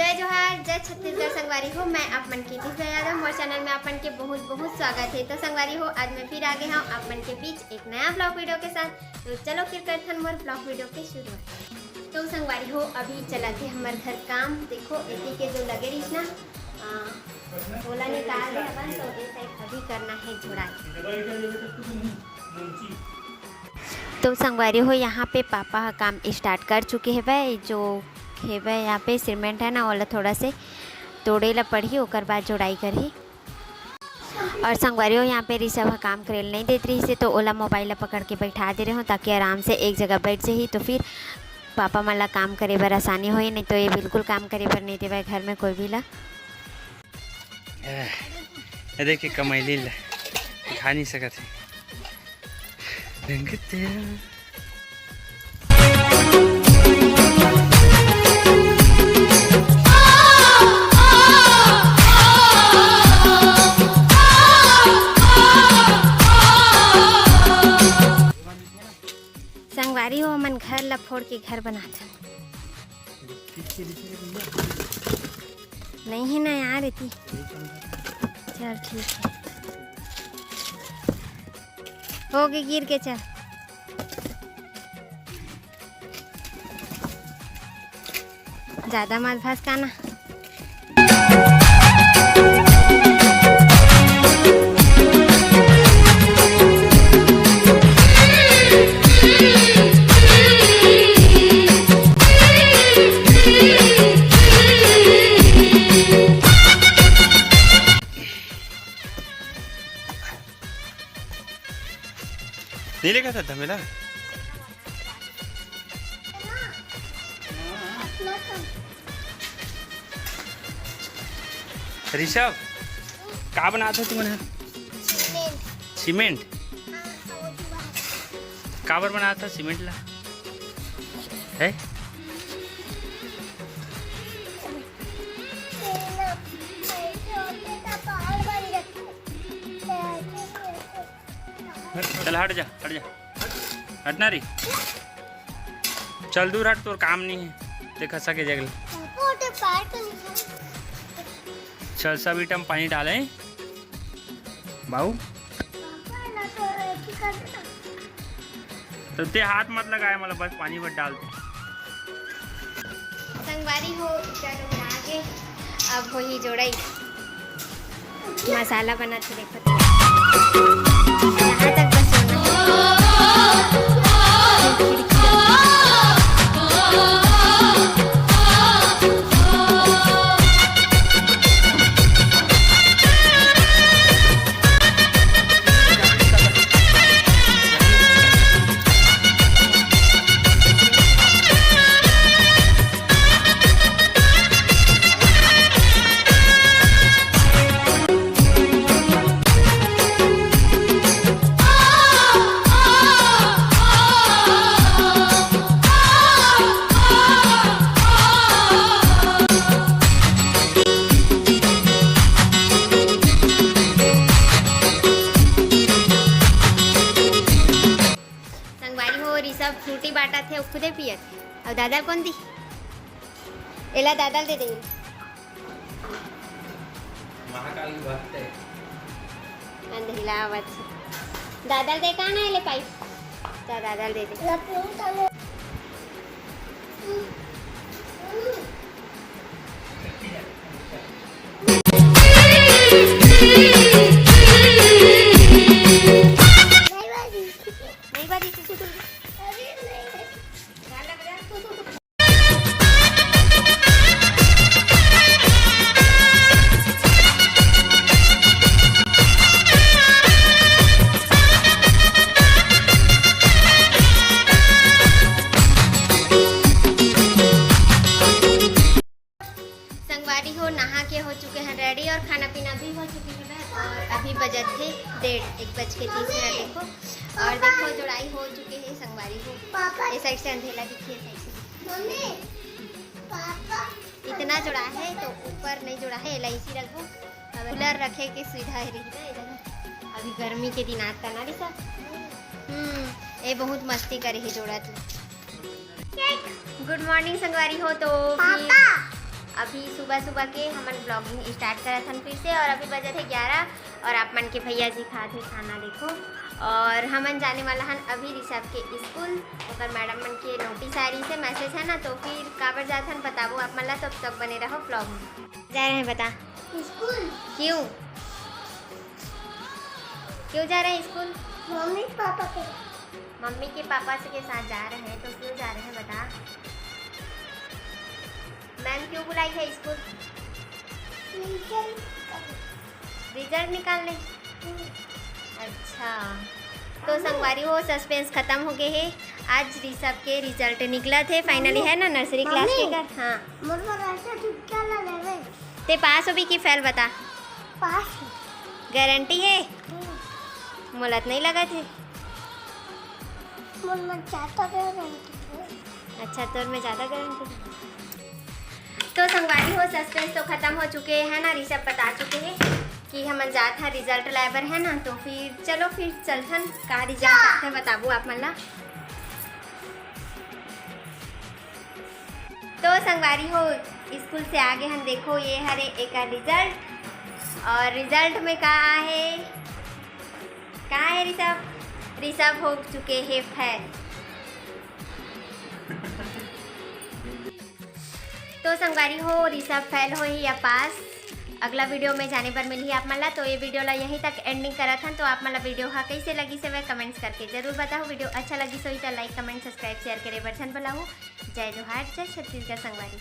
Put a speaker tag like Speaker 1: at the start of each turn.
Speaker 1: जय जोहार, जय छत्तीसगढ़। संगवारी हो, मैं आप मन की यादव, मोर चैनल में आप मन के बहुत बहुत स्वागत है। तो संगवारी हो, आज मैं फिर आ गए हूँ आप मन के बीच एक नया ब्लॉग वीडियो के साथ। तो चलो फिर करते हैं मोर ब्लॉग वीडियो के शुरुआत। तो संगवारी हो, अभी चला थे हमारे घर काम। देखो एटी के जो लगे रही ना ओला निकाल दे अपन, तो अभी करना है जुड़ाई। तो संगवारी हो, यहाँ पे पापा काम स्टार्ट कर चुके हैं भाई। जो है वह यहाँ पे सीमेंट है ना, ओला थोड़ा से तोड़े ला पड़ी, ओकर बाद जोड़ाई करी। और संगवारी हो, यहाँ पे ऋषभ काम करेल नहीं देते रही से, तो ओला मोबाइल पकड़ के बैठा दे रहे हो ताकि आराम से एक जगह बैठ जाही। तो फिर पापा मला काम करे बर आसानी होई, नहीं तो ये बिल्कुल काम करे बर नहीं देवे घर में कोई भी ला।
Speaker 2: देखिए कमैली ला खा नहीं सकत है।
Speaker 1: संगवारी हो, मन घर ला फोड़ के घर बनाते नहीं है ना यार इतनी। चल ठीक है, हो गई गिर के। चल ज्यादा मत भसकाना।
Speaker 2: नहीं लेगा था धमेला। ऋषभ का बना था तुमने? सीमेंट काबर बना था सीमेंट ला है? चल हट जा हटना रही। चल दूर हट, तोर काम नहीं है। देख सके जगल चल सब इटम पानी डाले बाबू। तो ते हाथ मत लगाए, मतलब बस पानी मत डाल दे।
Speaker 1: संगवारी हो, चलो आगे अब हो ही जोड़ाई। मसाला बना थे देखो, यहाँ तक बस सब फ्रूटी बाटा थे खुदे पियत। और दादा कौन दी? एला दादा दे देंगे।
Speaker 2: महाकाल की बात है।
Speaker 1: अंधेला आवाज दादा दे कहाँ ना ले पाई, जा दादा दे दे। नहा के हो चुके हैं रेडी, और खाना पीना भी हो चुके हैं। और अभी बजट थे 1:30 देखो। और देखो जुड़ाई हो चुके हैं संगवारी हो। इस साइड से अंधेला दिखिए, इतना जुड़ा है तो ऊपर नहीं जुड़ा है। इसी रखो, कूलर रखे के सुविधा है रही इधर। अभी गर्मी के दिन आता ना रिसा। ये बहुत मस्ती करे है जोड़ा तू। गुड मॉर्निंग संगवारी हो। तो अभी अभी सुबह सुबह के हमन ब्लॉगिंग स्टार्ट करत हन फिर से, और अभी बजे थे 11 और आप मन के भैया जी खाते हैं खाना देखो। और हमन जाने वाला हन अभी ऋषभ के स्कूल, और मैडम मन के नोटिस आ रही से मैसेज है ना, तो फिर काबर जात हन बताबो आप मन ला, तो अब तक बने रहो ब्लॉग में। जा रहे हैं बता
Speaker 3: स्कूल।
Speaker 1: क्यों क्यों जा रहे हैं स्कूल?
Speaker 3: मम्मी पापा के
Speaker 1: मम्मी के पापा से के साथ जा रहे हैं, तो क्यों जा रहे हैं बता। मैम क्यों बुलाई है स्कूल? रिजल्ट निकालने। अच्छा, तो संगवारी हो सस्पेंस खत्म हो गए है। आज ऋषभ के रिजल्ट निकला थे फाइनली, है ना, नर्सरी क्लास के कर। हाँ, ते पास हो भी कि फेल बता।
Speaker 3: पास
Speaker 1: गारंटी है? मोलत नहीं लगा थे। अच्छा, तोर में ज़्यादा गारंटी। तो संगवारी हो सस्पेंस तो खत्म हो चुके हैं ना, ऋषभ बता चुके हैं कि हम जात हैं रिजल्ट लाइबर है ना, तो फिर चलो फिर चलथन का रिजल्ट है बताबू आप मन ला। तो संगवारी हो स्कूल से आगे हम देखो ये हरे एक रिजल्ट, और रिजल्ट में कहा है ऋषभ? ऋषभ हो चुके हैं फेल। तो संगवारी हो ऋषभ फेल हो या पास, अगला वीडियो में जाने पर मिली आप मन ला। तो ये वीडियो ला यहीं तक एंडिंग करत हन, तो आप मन ला वीडियो हा कैसे लगी से वह कमेंट्स करके जरूर बताओ। वीडियो अच्छा लगी सो तो लाइक कमेंट सब्सक्राइब शेयर करे बर धन बलाओ। जय जोहार, जय छत्तीसगढ़ संगवारी।